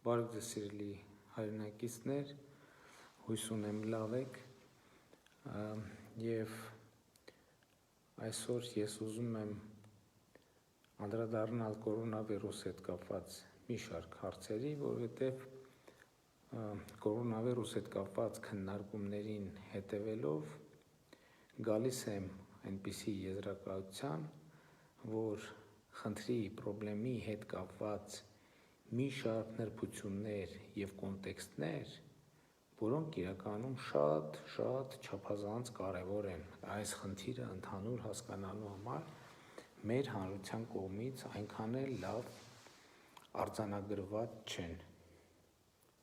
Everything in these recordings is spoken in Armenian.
Բարև ձեզ սիրելի հայրենակիցներ, հույս ունեմ լավ եք և այսօր ես ուզում եմ անդրադառնալ կորոնավիրուսի հետ կապված մի շարք հարցերի, որովհետև կորոնավիրուսի հետ կապված քննարկումներին հետևելով գալիս եմ այնպիսի եզրակացության, որ խնդրի պրոբլեմի հետ կապված մի շարք նրբություններ և կոնտեքստներ, որոնք իրականում շատ չափազանց կարևոր են այս խնդիրը ընդհանուր հասկանալու համար մեր հանրության կողմից այնքան էլ լավ արձանագրված չեն։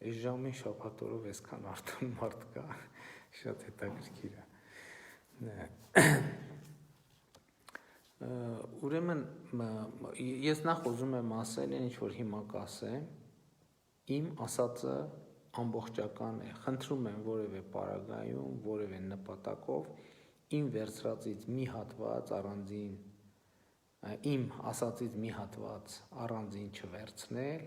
Այս ժամին շաբաթ օրով այսքան արթուն մարդ կա, շատ հետաքրքիր է։ Ուրեմն ես նախ ուզում եմ ասել, ինչ որ հիմա կասեմ, իմ ասածը ամբողջական է, խնդրում եմ որևէ պարագայում, որևէ նպատակով իմ վերցրածից մի հատված առանձին, իմ ասածից մի հատված առանձին չվերցնել,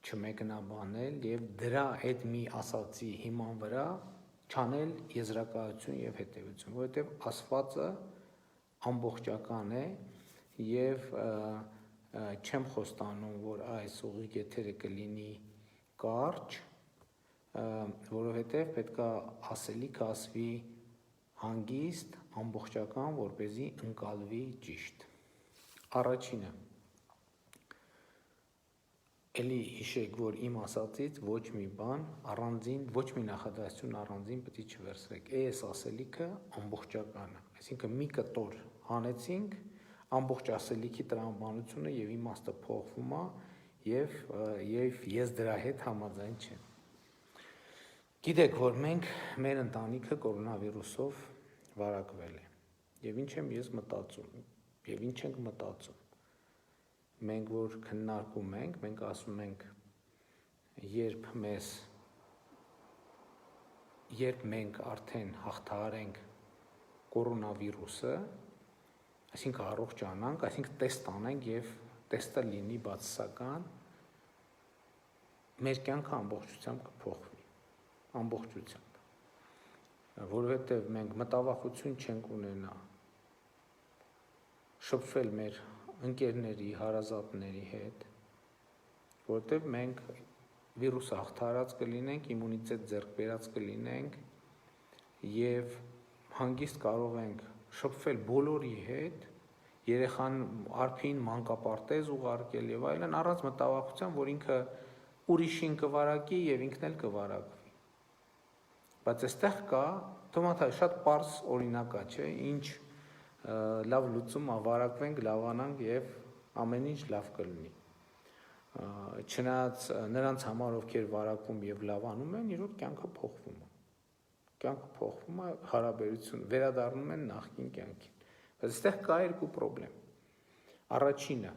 չմեկնաբանել և դրա այդ մի ասածի հիման վրա չանել եզրակացություն և հետևություն, որովհետև ասվածը ամբողջական է և չեմ խոստանում, որ այս ուղիղ եթերը կլինի կարճ, որովհետև պետք է ասելիքը ասվի հանգիստ, ամբողջական, որպեսզի ընկալվի ճիշտ։ Առաջինը, էլի հիշեք, որ իմ ասածից ոչ մի բան առանձին, ոչ մի նախադասություն առանձին պետք է չվերցրեք, այս ասելիքը ամբողջական է, այսինքն մի կտոր հանեցինք, ամբողջ ասելիքի տրամաբանությունը և իմաստը փոխվում է և ես դրա հետ համաձայն չեմ։ Գիտեք, որ մենք, մեր ընտանիքը կորոնավիրուսով վարակվել է և ինչ եմ ես մտածում և ինչ ենք մտածում։ Մենք որ քննարկում ենք, մենք ասում ենք, երբ մենք արդեն հաղթահարենք կորոնավիրուսը, այսինքն առողջանանք, այսինքն տեստ անենք և տեստը լինի բացասական, մեր կյանքը ամբողջությամբ կփոխվի, ամբողջությամբ, որովհետև մենք մտավախություն չենք ունենա շփվել մեր ընկերների, հարազատների հետ, որովհետև մենք վիրուսը հաղթահարած կլինենք, իմունիտետ ձեռք բերած կլինենք և հանգիստ կարող ենք շփվել բոլորի հետ, երեխան արփին մանկապարտեզ ուղարկել և այլն, առանց մտավախության, որ ինքը ուրիշին կվարակի և ինքն էլ կվարակվի։ Բայց այստեղ կա, շատ պարզ օրինակ է, չէ՞, ինչ լավ լուծում է, վարակվենք, լավանանք և ամեն ինչ լավ կլինի։ Չնայած նրանց համար, ովքեր վարակվում և լավանում են, իրոք կյանքը փոխվում է։ Կյանքը փոխվում է, հարաբերություն վերադառնում են նախկին կյանքին։ Բայց այստեղ կա երկու պրոբլեմ։ Առաջինը,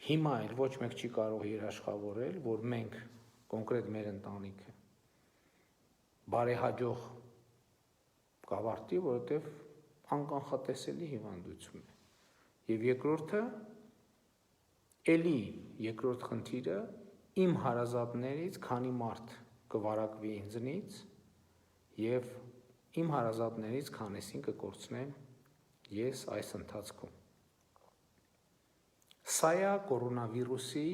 հիմա էլ ոչ մեկ չի կարող երաշխավորել, որ մենք, կոնկրետ մեր ընտանիքը, բարեհաջող կավարտի, որովհետև անկանխատեսելի հիվանդություն է։ Եվ երկրորդը, երկրորդ խնդիրը, իմ հարազատներից քանի մարդ կվարակվի ինձնից և իմ հարազատներից քանեսին կկորցնեմ ես այս ընթացքում։ Սա է կորոնավիրուսի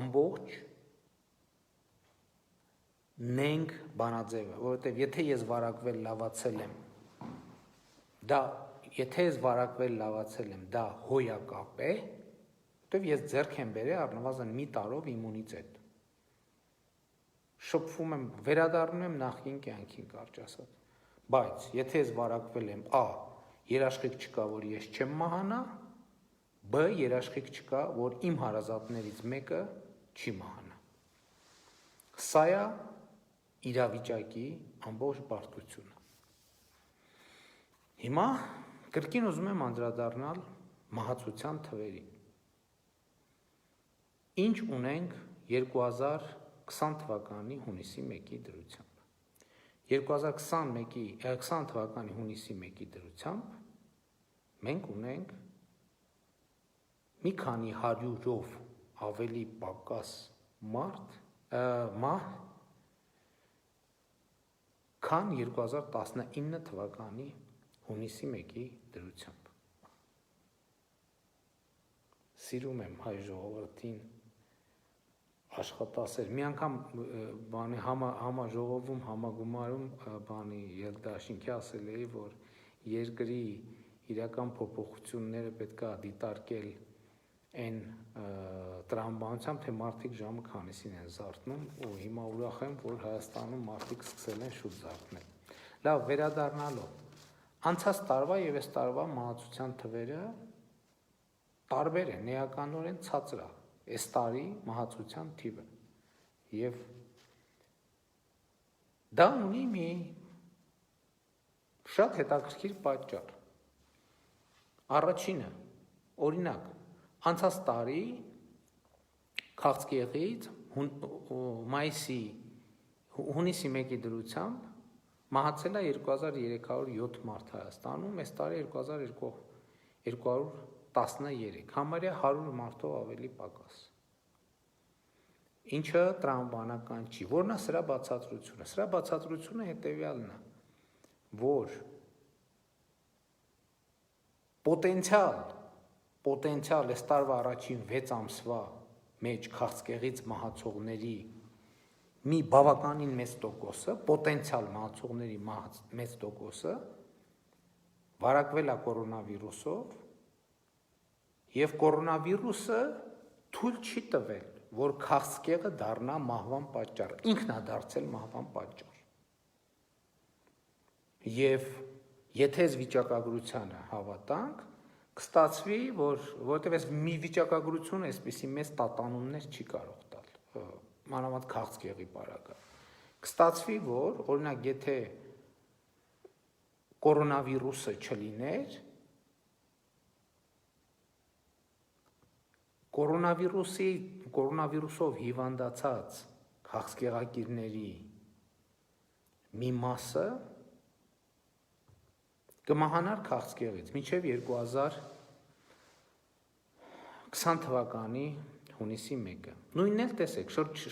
ամբողջ նենգ բանաձևը, որովհետև եթե ես վարակվել լավացել եմ, դա հոյակապ է, որովհետև ես ձեռք եմ բերել առնվազն մի տարով իմունիտետ։ Շփվում եմ, վերադառնում եմ նախկին կյանքին, կարճ ասած։ Բայց եթե ես վարակվել եմ, երաշխիք չկա, որ ես չեմ մահանա, երաշխիք չկա, որ իմ հարազատներից մեկը չի մահանա։ Սա է իրավիճակի ամբողջ բարդությունը։ Հիմա կրկին ուզում եմ անդրադառնալ մահացության թվերին։ Ինչ ունենք 2020 թվականի հունիսի 1-ի դրությամբ։ 2020 թվականի հունիսի 1-ի դրությամբ մենք ունենք մի քանի հարյուրով ավելի պակաս մահ, քան 2019 թվականի հունիսի 1-ի դրությամբ։ Սիրում եմ հայ ժողովրդին աշխատասեր։ Մի անգամ համաժողովում, համագումարում ելդաշինքի ասել էի, որ երկրի իրական փոփոխությունները պետք է դիտարկել այն տրամաբանությամբ, թե մարդիկ ժամը քանիսին են զարթնում, ու հիմա ուրախ եմ, որ Հայաստանում մարդիկ սկսել են շուտ զարթնել։ Լավ, վերադառնալով, անցած տարվա եւ այս տարվա մահացության թվերը տարբեր են, էականորեն ցածր է այս տարի մահացության թիվը, եւ դա ունի մի շատ հետաքրքիր պատճառ։ Առաջինը, օրինակ, անցած տարի քաղցկեղից հունիսի 1-ի դրությամբ մահացել է 2307 մարդ Հայաստանում, այս տարի 2213, համարյա 100 մարդով ավելի պակաս։ Ինչը տրամաբանական չի, որն է սրա բացատրությունը։ Սրա բացատրությունը հետևյալն է, որ պոտենցիալ այս տարվա առաջին 6 ամսվա մեջ քաղցկեղից մահացողների մի բավականին մեծ տոկոսը, պոտենցիալ մահացողների մեծ տոկոսը վարակվել է կորոնավիրուսով, եւ կորոնավիրուսը թույլ չի տվել, որ քաղցկեղը դառնա մահվան պատճառ, ինքն է դարձել մահվան պատճառ։ Եվ եթե այս վիճակագրությանը հավատանք, կստացվի, որովհետև այս մի վիճակագրությունը այսպիսի մեծ տատանումներ չի կարող տալ, մանավանդ քաղցկեղի պարագայում։ Կստացվի, որ օրինակ եթե կորոնավիրուսը չլիներ, կորոնավիրուսով հիվանդացած քաղցկեղակիրների մի մասը կմահանար քաղցկեղից մինչև 2020 թվականի հունիսի 1-ը։ Նույնն էլ տեսեք,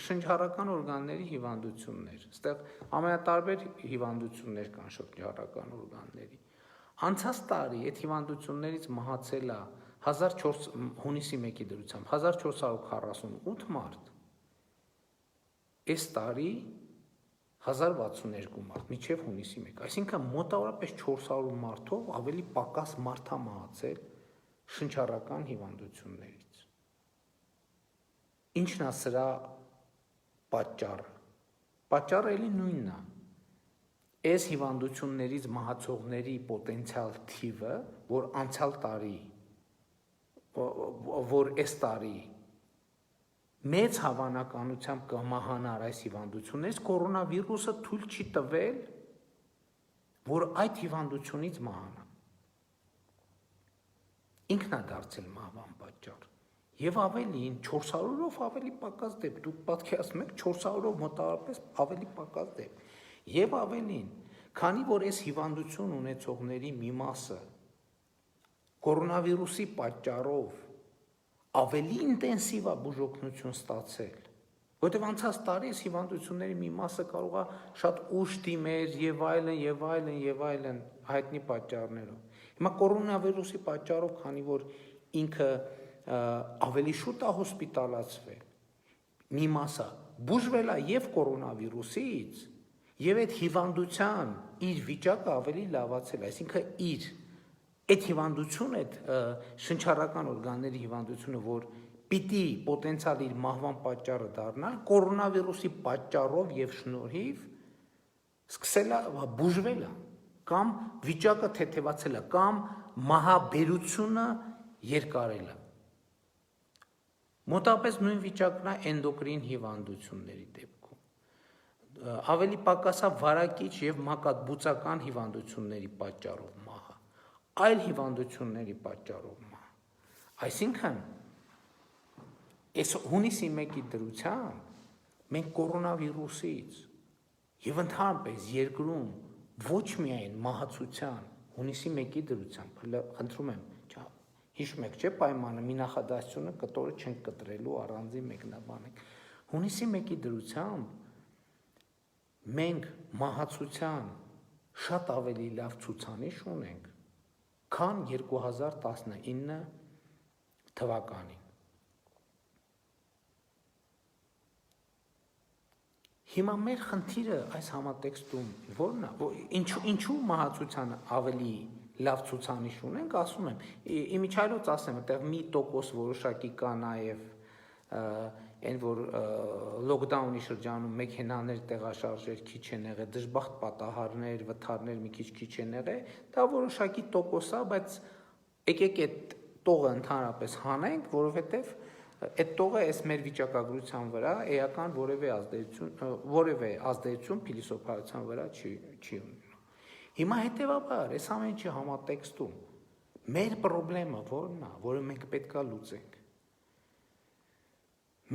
շնչառական օրգանների հիվանդություններ, այստեղ ամենատարբեր հիվանդություններ կան շնչառական օրգանների։ Անցած տարի այդ հիվանդություններից մահացել է հունիսի 1-ի դրությամբ 1448 մարդ, այս տարի 1062 մարդ, մինչև հունիսի 1, այսինքն մոտավորապես 400 մարդով ավելի պակաս մարդ է մահացել շնչառական հիվանդություններից։ Ինչն է սրա պատճառը։ Պատճառը էլի նույնն է։ Այս հիվանդություններից մահացողների պոտենցիալ թիվը, որ անցյալ տարի, որ այս տարի մեծ հավանականությամբ կմահանար այս հիվանդություններից, կորոնավիրուսը թույլ չի տվել, որ այդ հիվանդությունից մահանա։ Ինքն է դարձել մահվան պատճառ։ Եվ ավելին 400-ով ավելի պակաս դեպք, դուք պատկերացնում եք 400-ով մոտավորապես ավելի պակաս դեպք։ Եվ ավելին, քանի որ այս հիվանդություն ունեցողների մի մասը կորոնավիրուսի պատճառով ավելի ինտենսիվ է բուժօգնություն ստացել, որտեղ անցած տարի այս հիվանդությունների մի մասը կարող է շատ ուշ դիմեր եւ այլն հայտնի պատճառներով։ Հիմա կորոնավիրուսի պատճառով, քանի որ ինքը ավելի շուտ է հոսպիտալացվել, մի մասը բուժվել է եւ կորոնավիրուսից, եւ այդ հիվանդության իր վիճակը ավելի լավացել, այսինքն իր այդ հիվանդությունը, այդ շնչառական օրգանների հիվանդությունը, որ պիտի պոտենցիալ իր մահվան պատճառը դառնալ, կորոնավիրուսի պատճառով եւ շնորհիվ սկսել է բուժվել է, կամ վիճակը թեթևացել է, կամ մահաբերությունը երկարել է։ Մոտավորապես նույն վիճակն է էնդոկրին հիվանդությունների դեպքում։ Ավելի պակաս է վարակիչ եւ մակատբուծական հիվանդությունների պատճառով մահը, այլ հիվանդությունների պատճառով մահ։ Այսինքն, այս հունիսի 1-ի դրությամբ մենք կորոնավիրուսից եւ ընդհանրապես երկրում ոչ միայն մահացության հունիսի 1-ի դրությամբ, խնդրում եմ, հիշում եք, չէ՞ պայմանը, մի նախադասությունը կտորը չենք կտրելու, առանձին մեկնաբանենք։ Հունիսի 1-ի դրությամբ մենք մահացության շատ ավելի լավ ցուցանիշ ունենք, քան 2019 թվականին։ Հիմա մեր խնդիրը այս համատեքստում որն է, ինչու մահացության ավելի լավ ցուցանիշ ունենք, ասում եմ, իմիջիայլոց ասեմ, այդտեղ 1% որոշակի կա նաև այն որ լոկդաունի շրջանում մեքենաներ տեղաշարժեր քիչ են եղել, դժբախտ պատահարներ, վթարներ մի քիչ են եղել, դա որոշակի տոկոս է, բայց եկեք այդ տողը ընդհանրապես հանենք, որովհետև այդ տողը այս մեր վիճակագրության վրա էական որևէ ազդեցություն փիլիսոփայության վրա չի ունենա։ Հիմա հետևաբար այս ամեն ինչի համատեքստում մեր խնդրեմը որն է, որը մենք պետքա լուծենք։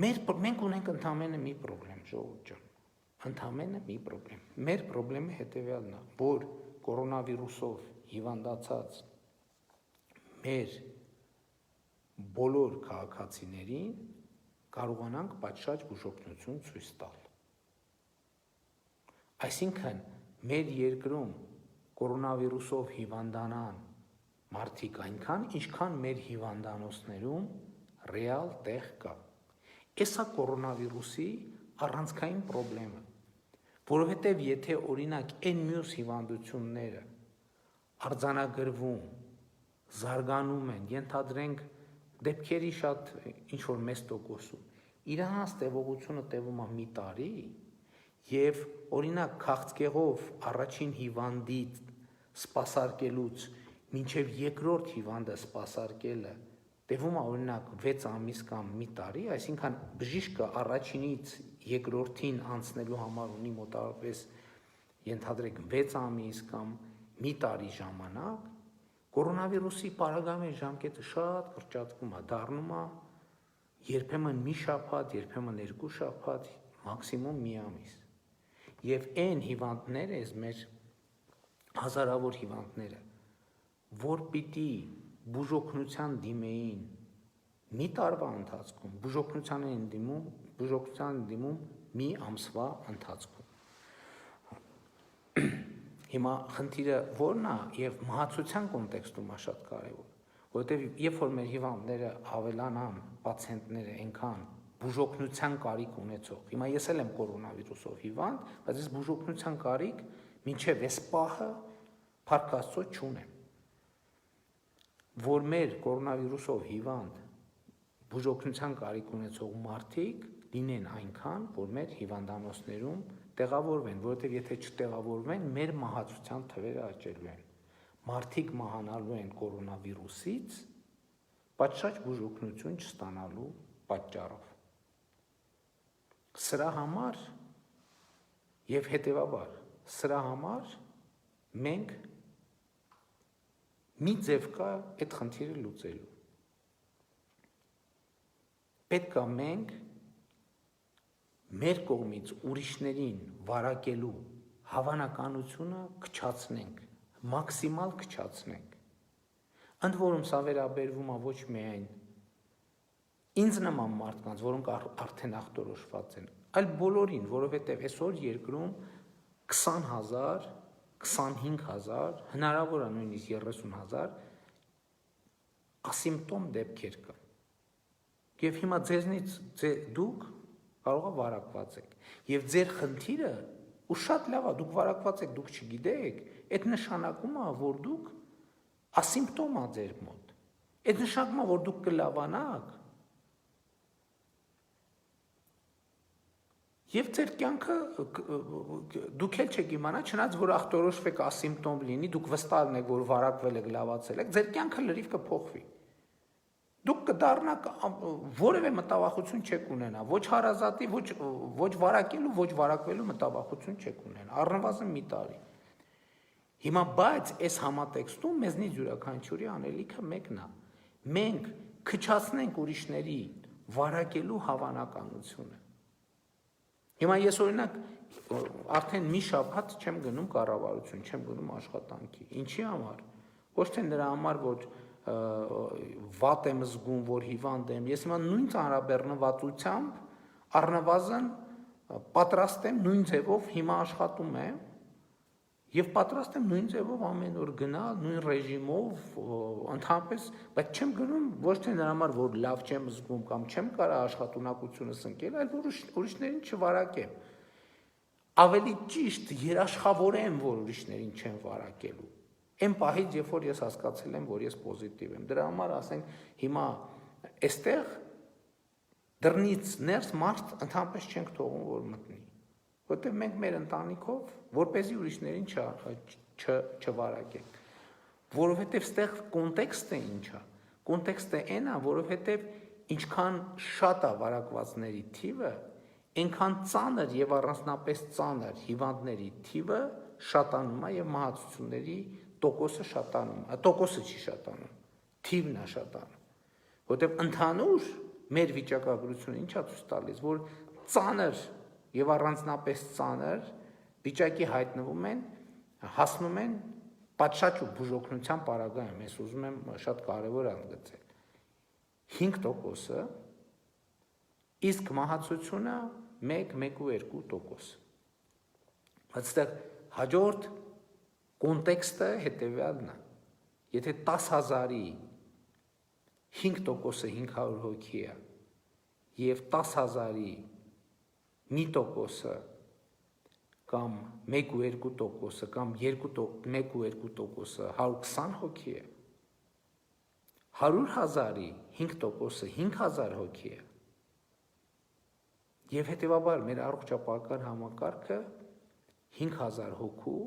Մենք ունենք ընդամենը մի խնդրեմ, ժողովուրդ ջան, ընդամենը մի խնդրեմ։ Մեր խնդրեմը հետևյալն է, որ կորոնավիրուսով հիվանդացած մեր բոլոր քաղաքացիներին կարողանանք պատշաճ բուժօգնություն ցույց տալ։ Այսինքն մեր երկրում կորոնավիրուսով հիվանդանան մարդիկ այնքան, ինչքան մեր հիվանդանոցներում ռեալ տեղ կա։ Էսա կորոնավիրուսի առանցքային խնդրեմը, որովհետև եթե օրինակ այն մյուս հիվանդությունները արձանագրվում, զարգանում են, ենթադրենք դեպքերի շատ ինչ-որ մեծ տոկոսում, իրանց տևողությունը տևում է մի տարի, և օրինակ քաղցկեղով առաջին հիվանդից սպասարկելուց մինչև երկրորդ հիվանդը սպասարկելը տևում է օրինակ 6 ամիս կամ մի տարի, այսինքն բժիշկը առաջինից երկրորդին անցնելու համար ունի մոտավորապես ենթադրենք 6 ամիս կամ մի տարի ժամանակ, կորոնավիրուսի պարագայում ժամկետը շատ կրճատվում է, դառնում է երբեմն մի շաբաթ, երբեմն 2 շաբաթ, մաքսիմում մի ամիս։ Եվ այն հիվանդները, այս մեր հազարավոր հիվանդները, որ պիտի բուժօգնության դիմեին մի տարվա ընթացքում, բուժօգնության դիմում մի ամսվա ընթացքում։ Հիմա խնդիրը որն է եւ մահացության կոնտեքստում է շատ կարեւոր, որովհետեւ երբ որ մեր հիվանդները ավելանան, պացիենտները այնքան բուժօգնության կարիք ունեցող, հիմա ես էլ եմ կորոնավիրուսով հիվանդ, բայց ես բուժօգնության կարիք մինչև այս պահը փառք Աստծո չունեմ, որ մեր կորոնավիրուսով հիվանդ բուժօգնության կարիք ունեցող մարդիկ լինեն այնքան, որ մեր հիվանդանոցներում տեղավորվեն, որովհետև եթե չտեղավորվեն, մեր մահացության թվերը աճելու են։ Մարդիկ մահանալու են կորոնավիրուսից, պատշաճ բուժօգնություն չստանալու պատճառով։ Սրա համար եւ հետեւաբար, սրա համար մենք մի ձև կա այդ խնդիրը լուծելու։ Պետք է մենք մեր կողմից ուրիշներին վարակելու հավանականությունը քչացնենք, մաքսիմալ քչացնենք։ Ընդ որում սա վերաբերվում է ոչ միայն ինձ նման մարդկանց, որոնք արդեն ախտորոշված են, այլ բոլորին, որովհետև այսօր երկրում 20,000, 25,000, հնարավոր է նույնիսկ 30,000 ասիմպտոմ դեպքեր կան։ Եվ հիմա ձեզնից դուք կարող է վարակված եք։ Եվ ձեր խնդիրը, ու շատ լավ է, դուք վարակված եք, դուք չգիտեք, այդ նշանակում է, որ դուք ասիմպտոմ է ձեր մոտ։ Այդ նշանակում է, որ դուք կլավանաք։ Եվ ձեր կյանքը դուք էլ չեք իմանա, չնայած որ ախտորոշվեք ասիմպտոմ լինի, դուք վստահ եք, որ վարակվել եք, լավացել եք, ձեր կյանքը լրիվ կփոխվի։ Դուք կդառնաք որևէ մտավախություն չեք ունենա, ոչ հարազատի, ոչ վարակելու, ոչ վարակվելու մտավախություն չեք ունենա, առնվազն մի տարի։ Հիմա բայց այս համատեքստում մեզնից յուրաքանչյուրի անելիքը մեկն է։ Մենք քչացնենք ուրիշների վարակելու հավանականությունը։ Հիմա ես օրինակ արդեն մի շաբաթ չեմ գնում կառավարություն, չեմ գնում աշխատանքի։ Ինչի համար։ Ոչ թե նրա համար, որ վատ եմ զգում, որ հիվանդ եմ, ես հիմա նույն ծանրաբեռնվածությամբ առնվազն պատրաստ եմ նույն ձևով հիմա աշխատում եմ եւ պատրաստ եմ նույն ձևով ամեն օր գնալ նույն ռեժիմով ընդհանրապես, բայց չեմ գնում ոչ թե նրա համար որ լավ չեմ զգում կամ չեմ կարող աշխատունակությունս ընկել, այլ որ ուրիշներին չվարակեմ։ Ավելի ճիշտ երաշխավորեմ, որ ուրիշներին չեմ վարակելու։ Այն պահից, երբ որ ես հասկացել եմ, որ ես պոզիտիվ եմ, դրա համար ասենք հիմա այստեղ դռնից ներս մարդ ընդհանրապես չենք թողում, որ մտնի։ Որտեղ մենք մեր ընտանիքով, որպեսզի ուրիշներին չվարակենք, որովհետև ստեղ կոնտեքստը ինչ է, կոնտեքստը այն է, որովհետև ինչքան շատ է վարակվածների թիվը, այնքան ծանր եւ առանձնապես ծանր հիվանդների թիվը շատանում է եւ մահացությունների տոկոսը շատանում է, տոկոսը չի շատանում, թիվն է շատանում, որովհետև ընդհանուր մեր վիճակագրությունը ինչա ցույց տալիս, որ ծանր եւ առանձնապես ծանր վիճակի հայտնվում են, հասնում են պատշաճ ու բուժօգնության պարագայում, ես ուզում եմ շատ կարևոր ընդգծել 5%-ը, իսկ մահացությունը 1-1.2%։ Բայց այստեղ հաջորդ կոնտեքստը հետեւյալն է, եթե 10,000-ի 5%-ը 500 հոգի է եւ 10,000-ի մի տոկոսը կամ 1-2% կամ 1-2%-ը 120 հոգի է, 100,000-ի 5%-ը 5,000 հոգի է, եւ հետեւաբար մեր առողջապահական համակարգը 5,000 հոգու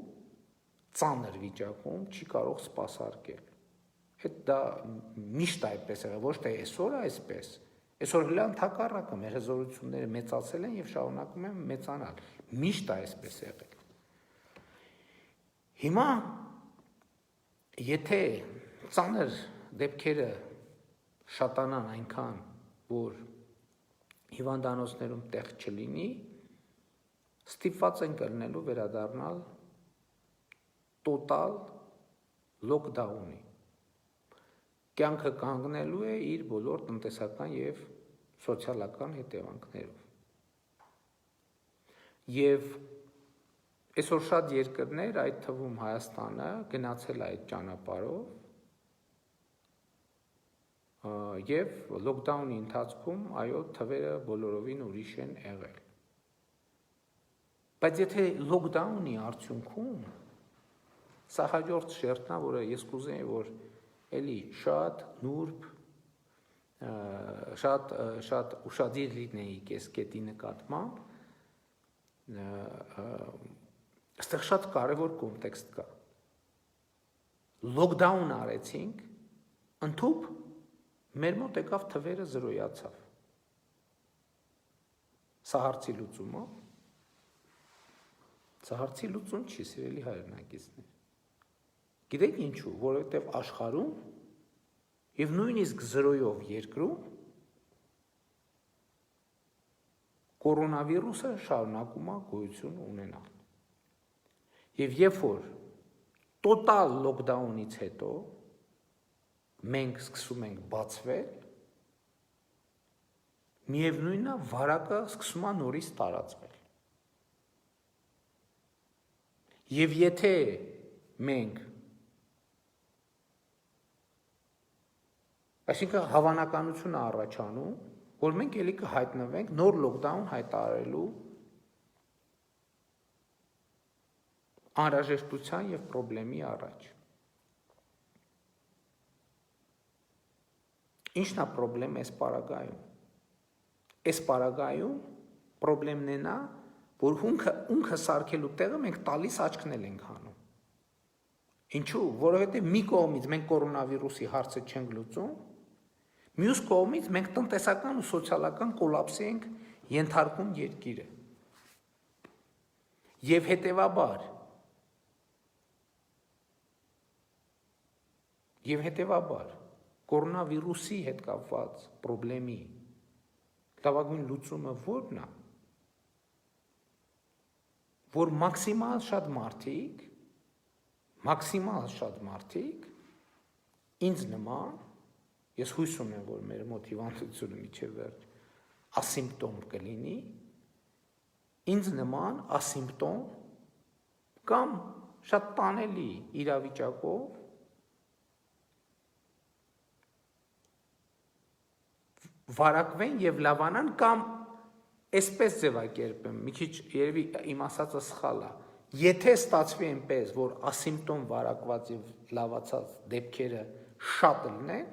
ծանր վիճակում չի կարող սպասարկել։ Հետ դա միշտ այդպես է, ոչ թե այսօր այսպես։ Այսօր հլա ընդհակառակը մեր հզորությունները մեծացել են եւ շարունակում են մեծանալ։ Միշտ այսպես է եղել։ Հիմա եթե ծանր դեպքերը շատանան այնքան, որ հիվանդանոցներում տեղ չլինի, ստիպված են կլինելու վերադառնալ տոտալ լոկդաունի։ Կյանքը կանգնելու է իր բոլոր տնտեսական եւ սոցիալական հետևանքներով։ Եվ այսօր շատ երկրներ, այդ թվում Հայաստանը, գնացել է այդ ճանապարհով եւ լոկդաունի ընթացքում այո թվերը բոլորովին ուրիշ են եղել։ Բայց եթե լոկդաունի արդյունքում սա հաջորդ շերտն է, որը ես կուզեի, որ էլի շատ նուրբ, շատ ուշադիր լինեիք այս կետի նկատմամբ, այստեղ շատ կարևոր կոնտեքստ կա։ Լոկդաուն արեցինք, ընդհուպ մեր մոտ եկավ թվերը զրոյացավ։ Սա հարցի լուծումը։ Սա հարցի լուծում չի, սիրելի հայրենակիցներ։ Գիտեք ինչու, որովհետև աշխարհում եւ նույնիսկ զրոյով երկրում կորոնավիրուսը շարունակում է գոյություն ունենալ։ Եվ երբ որ տոտալ լոկդաունից հետո մենք սկսում ենք բացվել, միևնույնն է վարակը սկսում է նորից տարածվել։ Եվ եթե մենք այսինքն հավանականությունը առաջանում, որ մենք ելի կհայտնվենք նոր լոկդաուն հայտարարելու անհրաժեշտության եւ խնդրի առաջ։ Ինչն է խնդրեմ այս պարագայում։ Այս պարագայում խնդրեմն է նա, որ ունքը սարքելու տեղը մենք տալիս աչքնել ենք հանում։ Ինչու՞, որովհետեւ մի կողմից մենք կորոնավիրուսի հարցը չենք լուծում, մյուս կողմից մենք տնտեսական ու սոցիալական կոլապսի ենք ենթարկում երկիրը։ Եվ հետևաբար կորոնավիրուսի հետ կապված խնդրի լավագույն լուծումը ո՞րն է, որ մաքսիմալ շատ մարդիկ ինձ նման, ես հույս ունեմ, որ մեր մոտ հիվանդությունը միջև վերջ ասիմպտոմ կլինի, ինձ նման ասիմպտոմ կամ շատ տանելի իրավիճակով վարակվեն եւ լավանան կամ այսպես ձևակերպեմ, մի քիչ երևի իմ ասածը սխալ է, եթե ստացվի այնպես, որ ասիմպտոմ վարակված եւ լավացած դեպքերը շատ լինեն,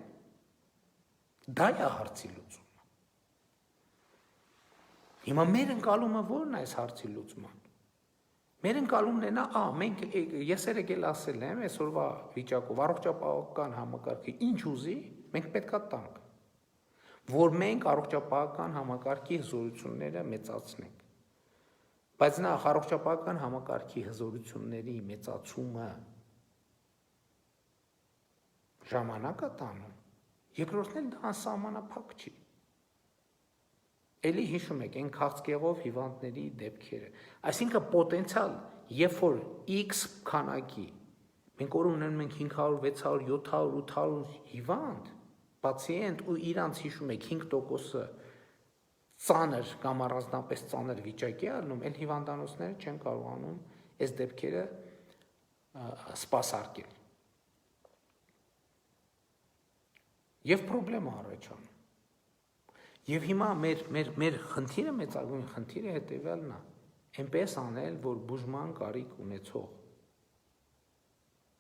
դա է հարցի լուծումը։ Հիմա մեր ընկալումը ո՞րն է այս հարցի լուծման։ Մեր ընկալումն է նա, մենք ես երեկ ասել եմ, այսօրվա վիճակով առողջապահական համակարգը ինչ ուզի, մենք պետքա տանք, որ մենք առողջապահական համակարգի հզորությունները մեծացնենք։ Բայց նախ առողջապահական համակարգի հզորությունների մեծացումը ժամանակ է տանում, երկրորդն էլ դա անսահմանափակ չի։ Էլի հիշում եք այն քաղցկեղով հիվանդների դեպքերը, այսինքն պոտենցիալ, երբ որ X քանակի, մենք օր ունենում ենք 500, 600, 700, 800 հիվանդ, պացիենտ ու իրանց հիշում եք 5%-ը ծանր կամ առանձնապես ծանր վիճակի առնում, այլ հիվանդանոցները չեն կարողանում այս դեպքերը սպասարկել։ Եվ պրոբլեմ առաջանում։ Եվ հիմա մեր խնդիրը մեծագույն խնդիրը հետևյալն է, այնպես անել, որ բուժման կարիք ունեցող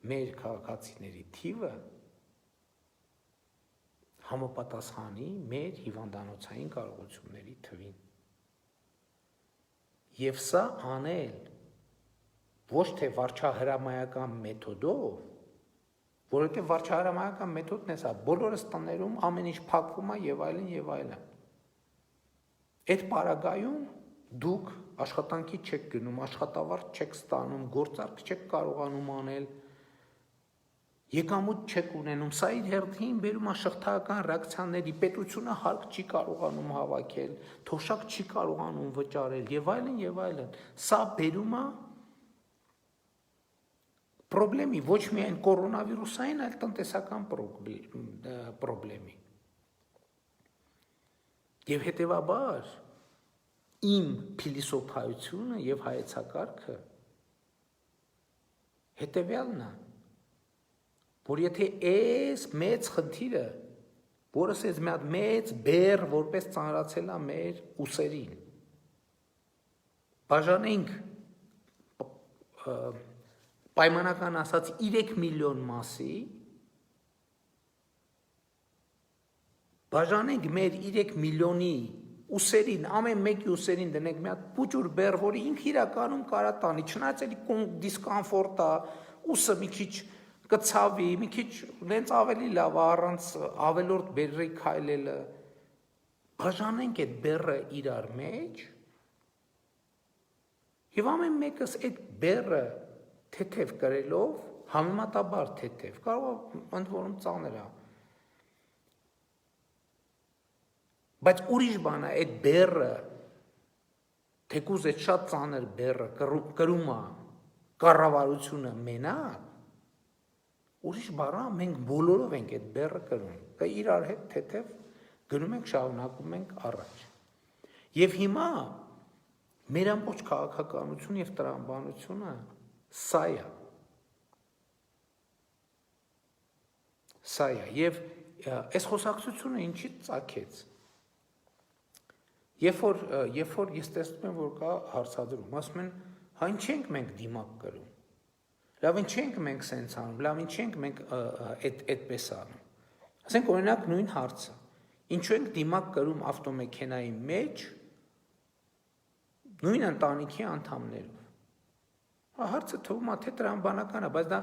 մեր քաղաքացիների թիվը համապատասխանի մեր հիվանդանոցային կարողությունների թվին։ Եվ սա անել ոչ թե վարչահրամայական մեթոդով, որովհետև վարչահրամայական մեթոդն է սա, բոլորս տներում ամեն ինչ փակվում է եւ այլն եւ այլն։ Այդ պարագայում դուք աշխատանքի չեք գնում, աշխատավարձ չեք ստանում, գործարք չեք կարողանում անել, եկամուտ չեք ունենում, սա իր հերթին բերում է շղթայական ռեակցիաների, պետությունը հարկ չի կարողանում հավաքել, թոշակ չի կարողանում վճարել եւ այլն եւ այլն։ Սա բերում է պրոբլեմի, ոչ միայն կորոնավիրուսային, այլ տնտեսական պրոբլեմի։ Եվ հետևաբար իմ փիլիսոփայությունը եւ հայեցակարգը հետևյալն է, որ եթե այս մեծ խնդիրը, որս այս մի հատ մեծ բեռ որպես ծանրացել է մեր ուսերին, բաժանենք պայմանական ասած 3 միլիոն մասի, բաժանենք մեր 3 միլիոնի ուսերին, ամեն մեկի ուսերին դնենք մի հատ փուճուր բեռ, որի ինքը իրականում կարա տանի, չնայած էլի դիսկոմֆորտ է, ուսը մի քիչ կցավի, մի քիչ նենց ավելի լավ առանց ավելորդ բեռի քայլելը, բաժանենք այդ բեռը իրար մեջ եւ ամեն մեկս այդ բեռը թեթև կրելով, համեմատաբար թեթև, կարող է ընդ որում ծանր է, բայց ուրիշ բան է, այդ բեռը, թեկուզ այդ շատ ծանր բեռը կրում է կառավարությունը մենակ, ուրիշ բառը մենք բոլորով ենք այդ բեռը կրում, կա իրար հետ թեթև գնում ենք, շարունակում ենք առաջ։ Եվ հիմա մեր ամբողջ քաղաքականություն եւ տրամաբանությունը սա է։ Սա է եւ այս խոսակցությունը ինչի ծագեց։ Երբ որ ես տեսնում եմ, որ կա հարցադրում, ասում են, հա ինչ ենք մենք դիմակ կրում։ Լավ ինչ ենք մենք սենց անում, լավ ինչ ենք մենք այդպես անում։ Ասենք օրինակ նույն հարցը։ Ինչու ենք դիմակ կրում ավտոմեքենայի մեջ նույն ընտանիքի անդամներով։ Հարցը թվում է թե տրամաբանական է, բայց դա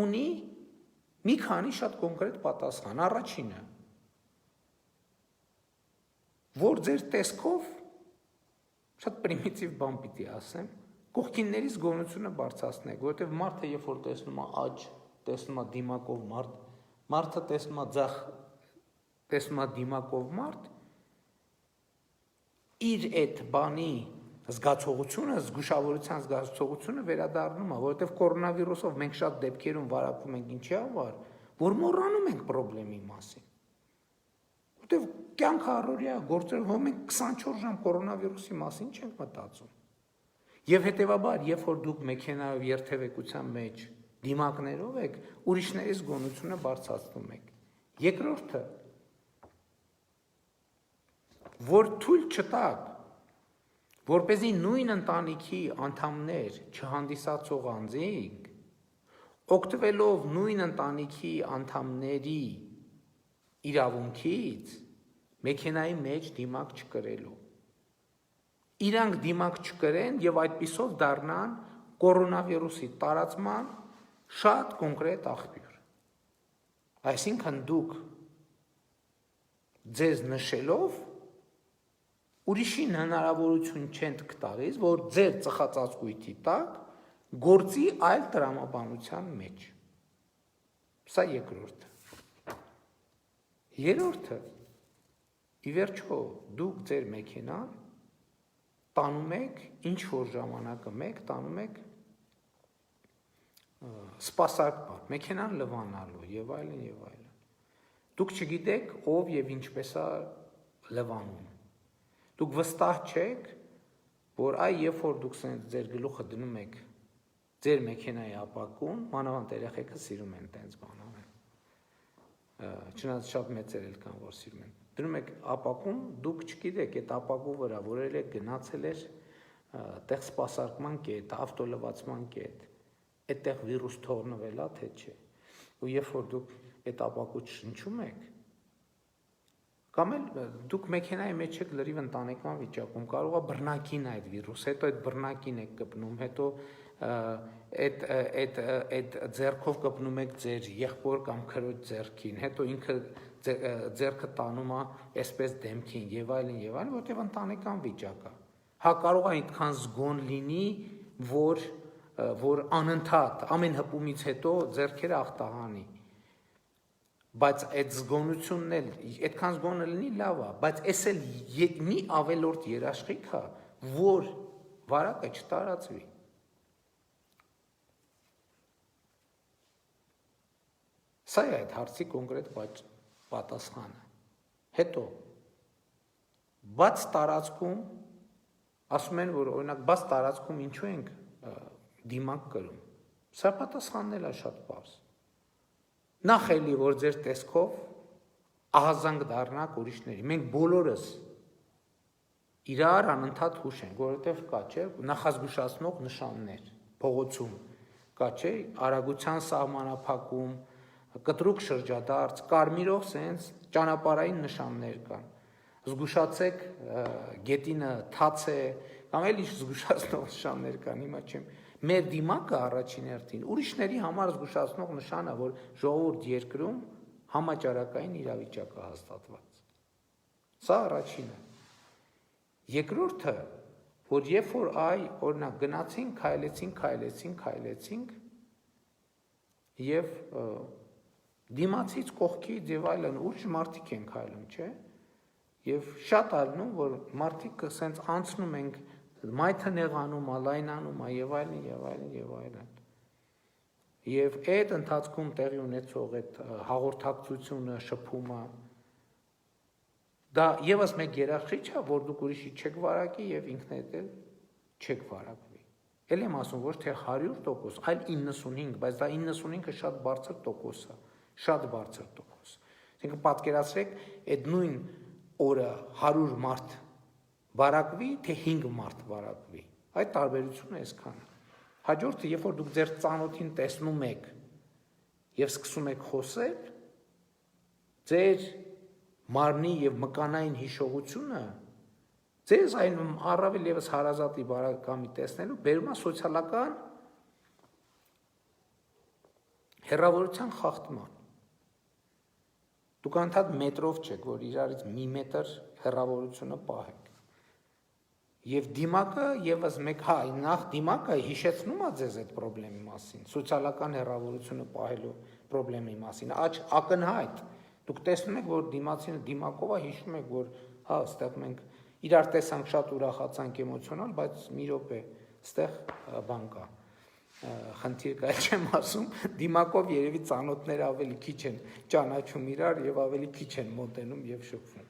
ունի մի քանի շատ կոնկրետ պատասխան։ Առաջինը, որ ձեր տեսքով շատ պրիմիտիվ բան պիտի ասեմ, կողքիններից գոնությունը բարձրացնեք, որովհետև մարդը երբ որ տեսնում է աջ, տեսնում է դիմակով մարդ, մարդը տեսնում է ձախ, տեսնում է դիմակով մարդ, իր այդ բանի զգացողությունը, զգուշավորության զգացողությունը վերադառնում է, որովհետև կորոնավիրուսով մենք շատ դեպքերում վարակվում ենք ինչի համար, որ մոռանում ենք պրոբլեմի մասին։ որտեվ կյանքը առօրյա գործեր հո մենք 24 ժամ կորոնավիրուսի մասին չենք մտածում։ Եվ հետևաբար, երբ որ դուք մեքենայով երթևեկության մեջ դիմակներով եք, ուրիշների զգոնությունը բարձրացնում եք։ Երկրորդը, որ թույլ չտաք, որպեսզի նույն ընտանիքի անդամներ չհանդիսացող անձինք, օգտվելով նույն ընտանիքի անդամների իրավունքից, մեքենայի մեջ դիմակ չկրելու։ Իրանք դիմակ չկրեն եւ այդպիսով դառնան կորոնավիրուսի տարածման շատ կոնկրետ աղբյուր։ Այսինքն դուք ձեզ նշելով ուրիշին հնարավորություն չեն տալիս, որ ձեր ծխածածկույթի տակ գործի այլ տրամաբանության մեջ։ Սա երկրորդը։ Երրորդը, ի վերջո դուք ձեր մեքենան տանում եք, ինչ որ ժամանակը մեկ տանում եք սպասարկման, մեքենան լվանալու եւ այլն եւ այլն։ Դուք չգիտեք ով եւ ինչպես է լվանում։ Դուք վստահ չեք, որ երբ որ դուք ձեր գլուխը դնում եք ձեր մեքենայի ապակուն, մանավանդ երեխեքը սիրում են տենց բան անել։ Չնայած շատ մեծեր էլ կան, որ սիրում են։ Դնում եք ապակուն, դուք չգիտեք այդ ապակու վրա որել եք գնացել էր տեղ սպասարկման կետ, ավտոլվացման կետ, այդտեղ վիրուս թողնվել է, թե չէ։ Ու երբ որ դուք այդ ապակու շնչում եք, կամ էլ դուք մեքենայի մեջ եք լրիվ ընտանեկան վիճակում, կարող է բռնակին այդ վիրուս, հետո այդ բռնակին եք կպնում, հետո այդ ձեռքով կպնում եք ձեր եղբոր կամ քրոջ ձեռքին, հետո ինքը ձեռքը տանում է այսպես դեմքին եւ այլն, որտեղ ընտանեկան վիճակ է։ Հա կարող է այդքան զգոն լինի, որ անընդհատ ամեն հպումից հետո ձեռքերը աղտահանի։ Բայց այդ զգոնությունն էլ այդքան զգոնը լինի լավ է, բայց էս էլ մի ավելորդ երաշխիք է, որ վարակը չտարածվի։ Սա է այդ հարցի կոնկրետ պատասխանը։ Հետո բաց տարածքում ասում են, որ օրինակ բաց տարածքում ինչու ենք դիմակ կրում։ Սա պատասխանն էլ է շատ պարզ։ Նախ էլի որ ձեր տեսքով ահազանգ դառնաք ուրիշների։ Մենք բոլորս իրար անընդհատ հուշ ենք, որովհետև կա, չէ, նախազգուշացնող նշաններ փողոցում կա, չէ, արագության սահմանափակում, կտրուկ շրջադարձ, կարմիրով սենց ճանապարհային նշաններ կան։ Զգուշացեք գետինը թաց է, կամ էլ ինչ զգուշացնող նշաններ կան, հիմա չեմ։ Մեր դիմակը առաջին հերթին ուրիշների համար զգուշացնող նշանը, որ ժողովուրդ երկրում համաճարակային իրավիճակ է հաստատված։ Սա առաջինը։ Երկրորդը, որ երբ որ օրինակ գնացինք, քայլեցինք եւ դիմացից կողքից եւ այլն ուժ մարդիկ են քայլում, չէ՞։ Եվ շատ ալնում, որ մարդիկ սենց անցնում ենք մայթը նեղանում, լայնանում եւ այլն։ Եվ այդ ընթացքում տեղի ունեցող այդ հաղորդակցությունը, շփումը դա եւս մեկ երաշխիք է, որ դուք ուրիշի չեք վարակի եւ ինքներդ էլ չեք վարակվի։ Էլ եմ ասում, ոչ թե 100%, այլ 95, բայց դա 95-ը շատ բարձր տոկոս է, շատ բարձր տոկոս։ Այսինքն պատկերացրեք, այդ նույն օրը 100 մարդ վարակվի, թե 5 մարդ վարակվի։ Այդ տարբերությունը այսքան է։ Հաջորդը, երբ որ դուք ձեր ծանոթին տեսնում եք եւ սկսում եք խոսել, ձեր մարմնի եւ մկանային հիշողությունը ձեզ այն առավել եւս հարազատի բարակամի տեսնելու բերում է սոցիալական հեռավորության խախտման։ Դուք անդադ մետրով չեք, որ իրարից մի մետր հեռավորությունը պահեք։ Եվ դիմակը եւս մեկ նախ դիմակը հիշեցնում է ձեզ այդ խնդրի մասին, սոցիալական հեռավորությունը պահելու խնդրի մասին, ակնհայտ։ Դուք տեսնում եք, որ դիմացինը դիմակով է, հիշում եք, որ հա, այստեղ մենք իրար տեսանք, շատ ուրախացանք էմոցիոնալ, բայց մի րոպե, այստեղ բան կա։ խնդիր կա, չեմ ասում, դիմակով երևի ծանոթները ավելի քիչ են ճանաչում իրար եւ ավելի քիչ են մոտենում եւ շփվում։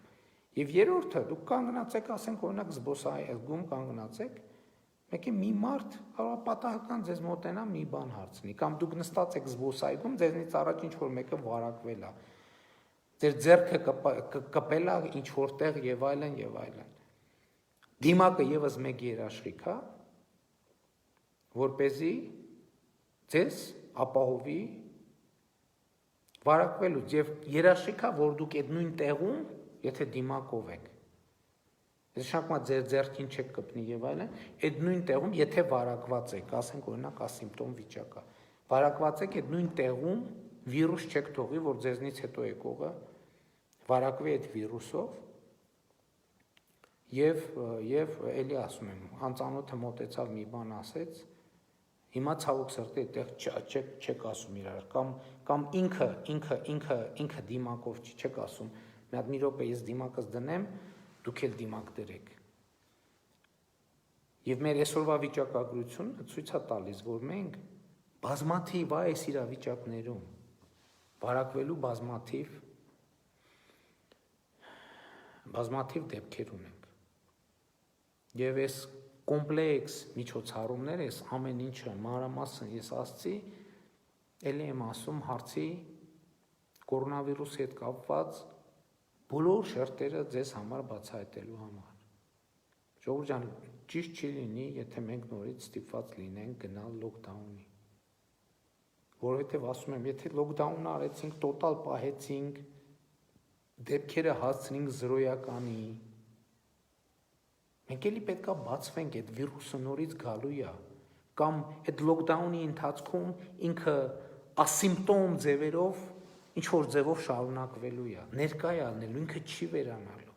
Եվ երրորդը, դուք կանգնացեք, ասենք օրինակ զբոսայգում կանգնացեք, մեկի մի մարդ կարող է պատահական ձեզ մոտենա մի բան հարցնի, կամ դուք նստած եք զբոսայգում, ձեզնից առաջ ինչ որ մեկը վարակվել է, ձեր ձեռքը կպել է ինչ որտեղ եւ այլն եւ այլն։ Դիմակը եւս մեկ երաշխիք է, որպեսզի ձեզ ապահովի վարակվելուց եւ երաշխիք է, որ դուք այդ նույն տեղում, եթե դիմակով եք, նշանակում է ձեր ձեռքին չեք կպնի եւ այլն, այդ նույն տեղում, եթե վարակված եք, ասենք օրինակ ասիմպտոմ վիճակ է, վարակված եք այդ նույն տեղում վիրուս չեք թողի, որ ձեզնից հետո եկողը վարակվի այդ վիրուսով եւ էլի ասում եմ, անծանոթը մոտեցավ մի բան ասեց, հիմա ցավոք սրտի այդտեղ չեք ասում իրար, կամ ինքը դիմակով չեք ասում, մի հատ մի րոպե ես դիմակս դնեմ, դուք էլ դիմակ դրեք։ Եվ մեր այսօրվա վիճակագրությունը ցույց է տալիս, որ մենք բազմաթիվ այս իրավիճակներում վարակվելու բազմաթիվ դեպքեր ունենք։ Եվ այս կոմպլեքս միջոցառումները, այս ամեն ինչը մանրամասն ես ասացի, էլի եմ ասում հարցի կորոնավիրուսի հետ կապված բոլոր շերտերը ձեզ համար բացահայտելու համար։ Ժողովուրդ ջան, ճիշտ չի լինի, եթե մենք նորից ստիպված լինենք գնալ լոկդաունի։ Որովհետև ասում եմ, եթե լոկդաուն արեցինք, տոտալ պահեցինք, դեպքերը հասցնենք զրոյականի, մենք էլի պետքա բացվենք, այդ վիրուսը նորից գալու է, կամ այդ լոկդաունի ընթացքում ինքը ասիմպտոմ ձևերով ինչ-որ ձևով շարունակվելու է, ներկա է ալնելու, ինքը չի վերանալու։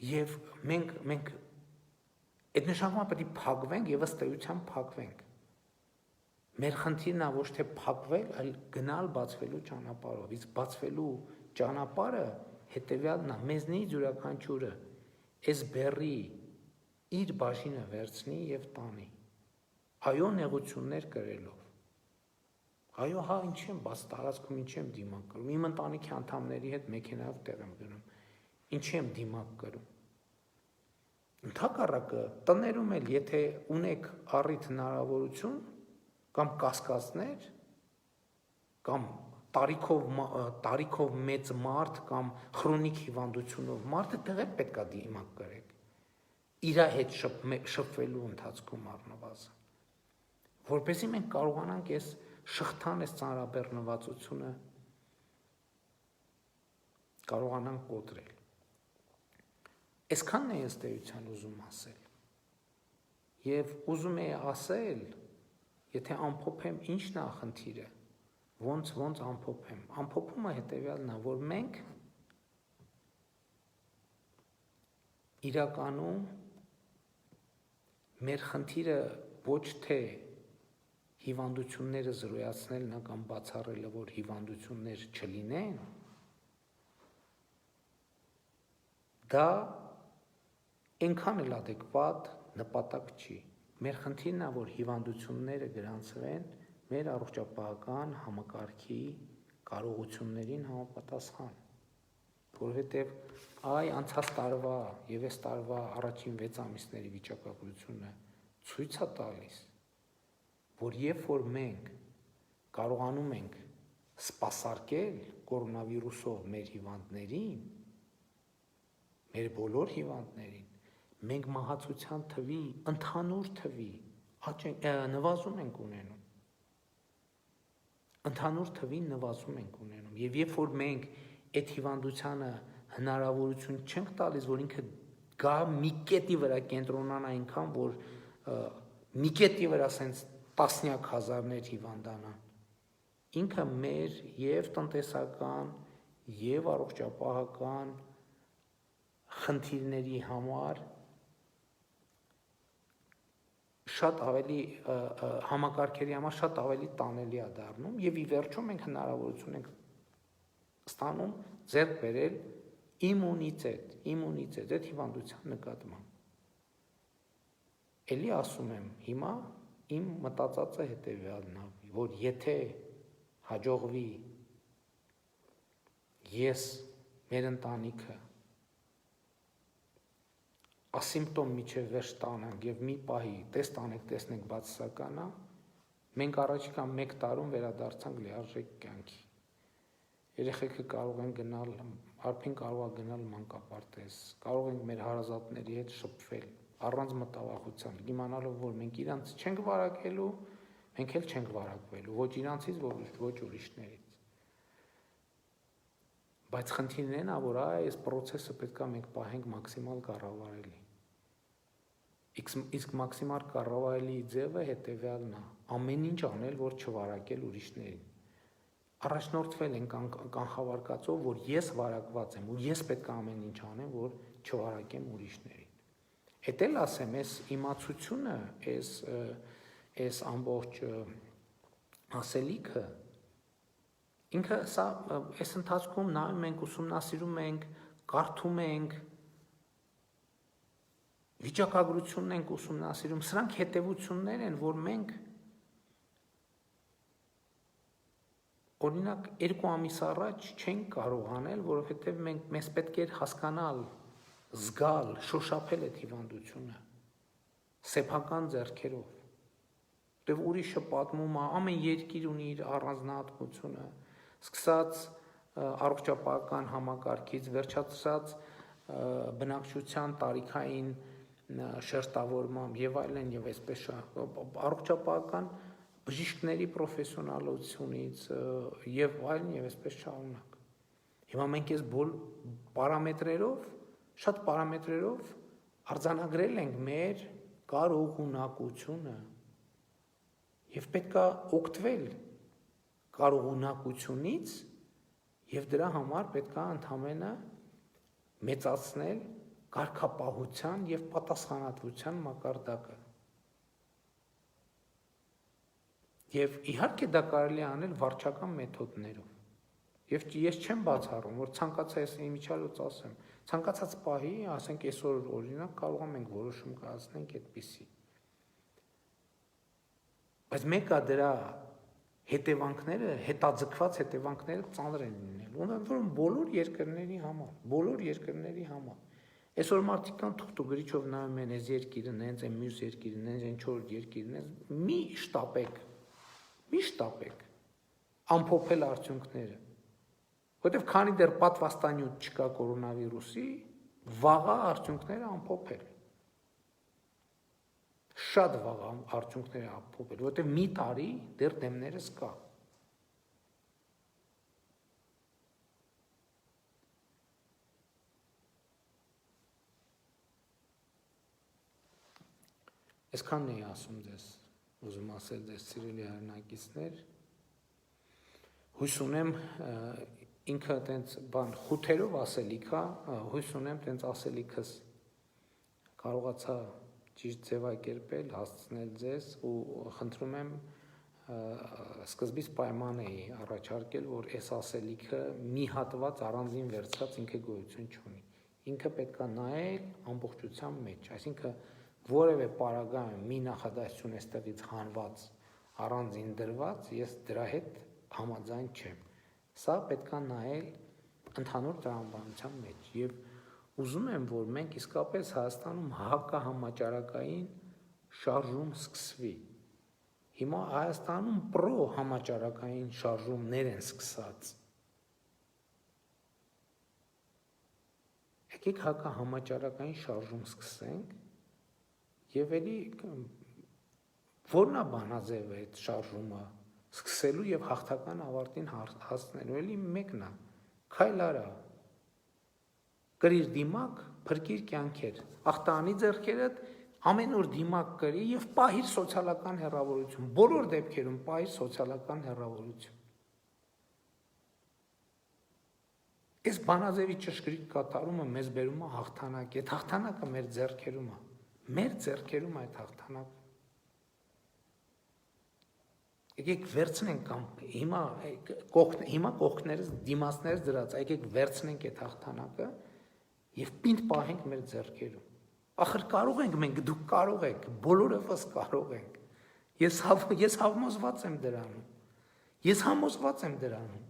Եվ մենք այդ նշանակում պետք է փակվենք եւ ըստ էության փակվենք։ Մեր խնդիրն է ոչ թե փակվել, այլ գնալ բացվելու ճանապարհով։ Իսկ բացվելու ճանապարհը հետեւյալն է, մեզնից յուրաքանչյուրը այս բեռի իր բաժինը վերցնի եւ տանի։ Այո, նեղություններ կրելով։ Այո, հա, ինչ եմ, բաց տարածքում ինչ եմ դիմակ կրում։ Իմ ընտանիքի անդամների հետ մեքենայով տեղ եմ գնում։ Ինչ եմ դիմակ կրում։ Ընդհակառակը տներում էլ, եթե ունեք առիթ հնարավորություն կամ կասկածներ, կամ տարիքով մեծ մարդ կամ քրոնիկ հիվանդությունով մարդը դեռ պետք է դիմակ կրեք։ Իր հետ շփվելու ընթացքում առնվազն, որպեսզի մենք կարողանանք այս շղթան, այս ծանրաբեռնվածությունը կարողանանք կոտրել։ Այսքանն է ըստ էության ուզում ասել։ Եվ ուզում էի ասել, եթե ամփոփեմ, ի՞նչն է խնդիրը, ոնց ամփոփեմ։ Ամփոփումը հետևյալն է, որ մենք իրականում մեր խնդիրը ոչ թե հիվանդությունները զրոյացնելն է կամ բացառելը, որ հիվանդություններ չլինեն, դա այնքան էլ adekvat նպատակ չի։ Մեր խնդիրն է, որ հիվանդությունները գրանցվեն մեր առողջապահական համակարգի կարողություններին համապատասխան, որովհետև անցած տարվա եւ այս տարվա առաջին 6 ամիսների վիճակագրությունը ցույց է տալիս, որ երբ որ մենք կարողանում ենք սպասարկել կորոնավիրուսով մեր հիվանդներին, մեր բոլոր հիվանդներին, մենք մահացության թվի, ընդհանուր թվի նվազում ենք ունենում։ Ընդհանուր թվին նվազում ենք ունենում։ Եվ երբ որ մենք այդ հիվանդությանը հնարավորություն չենք տալիս, որ ինքը գա մի կետի վրա կենտրոնանա այնքան, որ մի կետի վրա ասենց տասնյակ հազարներ հիվանդանան, ինքը մեր եւ տնտեսական եւ առողջապահական խնդիրների համար շատ ավելի համակարգերի համար շատ ավելի տանելի է դառնում եւ ի վերջո մենք հնարավորություն ենք ստանում ձեռք բերել իմունիտետ այդ հիվանդության նկատմամբ։ Էլի ասում եմ, հիմա իմ մտածածը հետևյալն է, որ եթե հաջողվի ես մեր ընտանիքը ասիմպտոմ միջև վերջ տանանք եւ մի պահի տեսնենք բացասականա, մենք առաջիկա 1 տարում վերադարձանք լիարժեք կյանքի։ Երեխեքը կարող են գնալ, արփին կարող է գնալ մանկապարտեզ, կարող ենք մեր հարազատների հետ շփվել, առանց մտավախության, իմանալով, որ մենք իրանց չենք վարակելու, մենք էլ չենք վարակվելու, ոչ իրանցից, ոչ ուրիշներից։ Բայց խնդիրն է, որ այս process-ը պետք է մենք պահենք մաքսիմալ կառավարելի։ Իսկ մաքսիմալ կառավարելի ձևը հետևյալն է, ամեն ինչ անել, որ չվարակել ուրիշներին։ Առաջնորդվել են կանխավարկածով, որ ես վարակված եմ ու ես պետք է ամեն ինչ անեմ, որ չվարակեմ ուրիշներին։ Էդ էլ ասեմ, այս իմացությունը, այս ամբողջ ասելիքը, ինքը սա այս ընթացքում նայում ենք, ուսումնասիրում ենք, կարդում ենք, վիճակագրությունն ենք ուսումնասիրում, սրանք հետևություններ են, որ մենք օրինակ 2 ամիս առաջ չենք կարող անել, որովհետև մեզ պետք էր հասկանալ, զգալ, շոշափել այդ հիվանդությունը, սեփական ձեռքերով, որտև ուրիշը պատմում է, ամեն երկիր ունի իր առանձնահատկությունը, սկսած առողջապահական համակարգից, վերջացած բնակչության տարիքային շերտավորմամբ եւ այլն եւ այսպես առողջապահական բժիշկների պրոֆեսիոնալությունից եւ այլն եւ այսպես շարունակ։ Հիմա մենք այս պարամետրերով, շատ պարամետրերով արձանագրել ենք մեր կարողունակությունը եւ պետքա օգտվել կարողունակությունից եւ դրա համար պետքա ընդհանրապես մեծացնել կարգապահության եւ պատասխանատվության մակարդակը։ Եվ իհարկե դա կարելի է անել վարչական մեթոդներով։ Եվ ես չեմ բացառում, որ ցանկացած իմիջիալոց ասեմ, ցանկացած պահի, ասենք այսօր օրինակ կարող ենք որոշում կայացնենք այդպիսի։ Բայց մեկը դրա հետևանքները, հետաձգված հետևանքները ծանր են լինելու, ուրեմն բոլոր երկրների համար։ Այսօր մարդիկ կան թուղթուգրիչով նայում են այս երկիրն, հենց այն մյուս երկիրն, հենց այն 4 երկիրն, մի շտապեք, ամփոփել արդյունքները, որտեղ քանի դեռ պատվաստանյութ չկա կորոնավիրուսի, վաղա արդյունքները ամփոփել, շատ վաղ արդյունքները ամփոփել, որտեղ մի տարի դեռ դեմներս կա։ Այսքանն էի ասում ձեզ, ուզում ասել ձեզ սիրելի հայրենակիցներ, հույս ունեմ ինքը տենց խութերով ասելիք է, հույս ունեմ տենց ասելիքս կարողացա ճիշտ ձևակերպել, հասցնել ձեզ ու խնդրում եմ սկզբից պայման էի առաջարկել, որ այս ասելիքը մի հատված առանձին վերցրած ինքը գոյություն չունի, ինքը պետք է նայել ամբողջության մեջ, այսինքն որևէ պարագայում մի նախադասություն այստեղից հանված, առանձին դրված, ես դրա հետ համաձայն չեմ։ Սա պետք է նայել ընդհանուր տրամաբանության մեջ եւ ուզում եմ, որ մենք իսկապես Հայաստանում հակահամաճարակային շարժում սկսվի։ Հիմա Հայաստանում պրո-համաճարակային շարժումներ են սկսած։ Եկեք հակահամաճարակային շարժում սկսենք եւ էլի որն է բանաձևը այդ շարժումը սկսելու եւ հաղթական ավարտին հասնելու էլի մեկն է քայլ արա կրիր դիմակ փրկիր կյանքեր ախտանի ձեռքերդ ամեն օր դիմակ կրի եւ պահիր սոցիալական հեռավորություն բոլոր դեպքերում պահիր սոցիալական հեռավորություն այս բանաձևի ճշգրիտ կատարումը մեզ բերում է հաղթանակ այդ հաղթանակը մեր ձեռքերում է Մեր ձեռքերում այդ հաղթանակը։ Եկեք վերցնենք կամ հիմա կողքներս դիմացներս դրած, եկեք վերցնենք այդ հաղթանակը եւ պինդ պահենք մեր ձեռքերում։ Ախր կարող ենք մենք, դուք կարող եք, բոլորովս կարող ենք։ Ես համոզված եմ դրանում։ Ես համոզված եմ դրանում։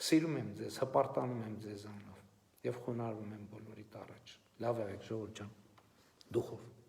Սիրում եմ ձեզ, հպարտանում եմ ձեզանով եւ խոնարհվում եմ բոլորիդ առաջ։ Լավ եղեք, ժողովուրդ ջան, դուխով։